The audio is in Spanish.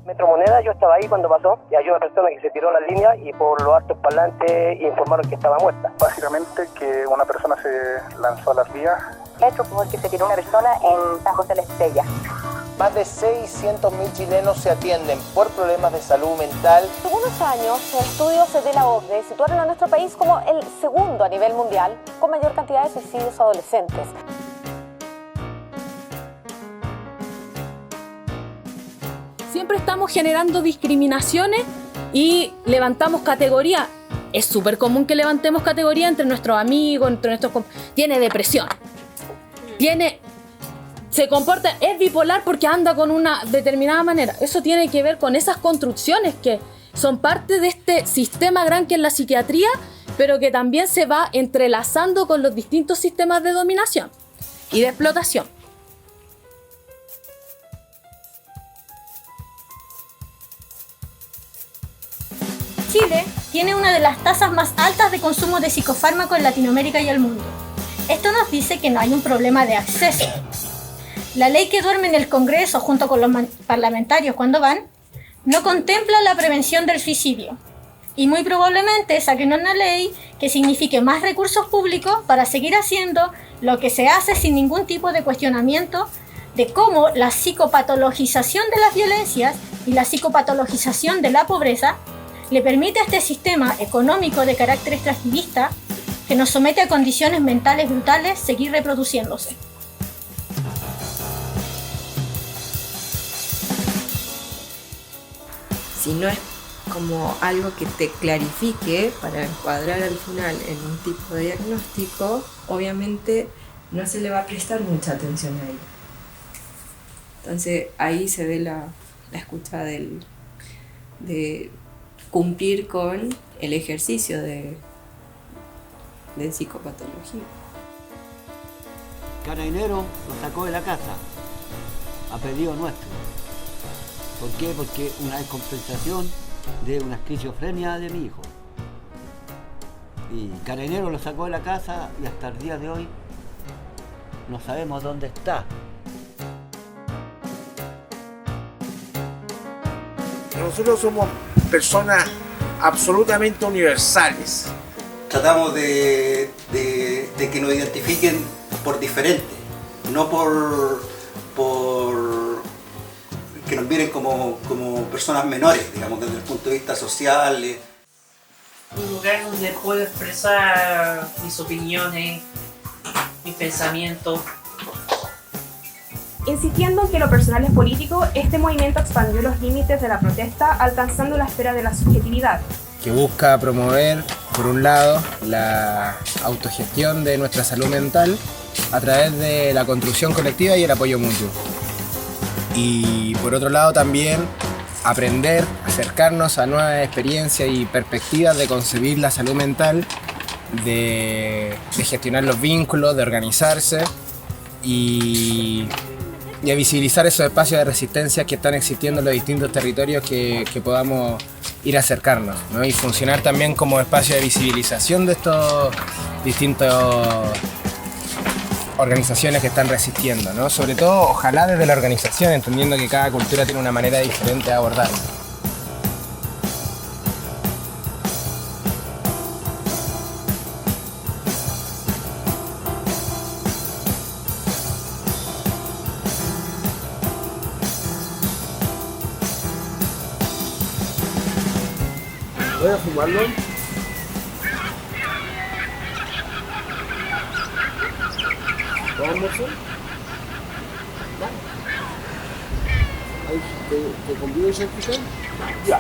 Metro Moneda, yo estaba ahí cuando pasó y hay una persona que se tiró la línea y por los altos parlantes informaron que estaba muerta. Básicamente que una persona se lanzó a las vías. Metro, porque se tiró una persona en San José de la Estrella. Más de 600.000 chilenos se atienden por problemas de salud mental. Hace unos años, estudios de la OCDE situaron a nuestro país como el segundo a nivel mundial con mayor cantidad de suicidios adolescentes. Siempre estamos generando discriminaciones y levantamos categoría. Es súper común que levantemos categoría entre nuestros amigos, entre nuestros... Tiene depresión. Se comporta, es bipolar porque anda con una determinada manera. Eso tiene que ver con esas construcciones que son parte de este sistema gran que es la psiquiatría, pero que también se va entrelazando con los distintos sistemas de dominación y de explotación. Chile tiene una de las tasas más altas de consumo de psicofármacos en Latinoamérica y el mundo. Esto nos dice que no hay un problema de acceso. La ley que duerme en el Congreso junto con los parlamentarios cuando van, no contempla la prevención del suicidio. Y muy probablemente saquen una ley que signifique más recursos públicos para seguir haciendo lo que se hace sin ningún tipo de cuestionamiento de cómo la psicopatologización de las violencias y la psicopatologización de la pobreza le permite a este sistema económico de carácter extractivista que nos somete a condiciones mentales brutales seguir reproduciéndose. Si no es como algo que te clarifique para encuadrar al final en un tipo de diagnóstico, obviamente no se le va a prestar mucha atención a ello. Entonces ahí se ve la escucha de cumplir con el ejercicio de psicopatología. Carabinero lo sacó de la casa a pedido nuestro. ¿Por qué? Porque una descompensación de una esquizofrenia de mi hijo. Y Carabinero lo sacó de la casa y hasta el día de hoy no sabemos dónde está. Nosotros somos personas absolutamente universales. Tratamos de que nos identifiquen por diferente, no por que nos miren como personas menores, digamos, desde el punto de vista social. Un lugar donde puedo expresar mis opiniones, mis pensamientos. Insistiendo en que lo personal es político, este movimiento expandió los límites de la protesta, alcanzando la esfera de la subjetividad. Que busca promover, por un lado, la autogestión de nuestra salud mental a través de la construcción colectiva y el apoyo mutuo. Y por otro lado también aprender, acercarnos a nuevas experiencias y perspectivas de concebir la salud mental, de gestionar los vínculos, de organizarse y a visibilizar esos espacios de resistencia que están existiendo en los distintos territorios que podamos ir a acercarnos, ¿no? Y funcionar también como espacio de visibilización de estos distintos organizaciones que están resistiendo, ¿no? Sobre todo, ojalá desde la organización, entendiendo que cada cultura tiene una manera diferente de abordarlo. ¿Voy a fumarlo? ¿Vamos? ¿Te conviene certificar? Ya.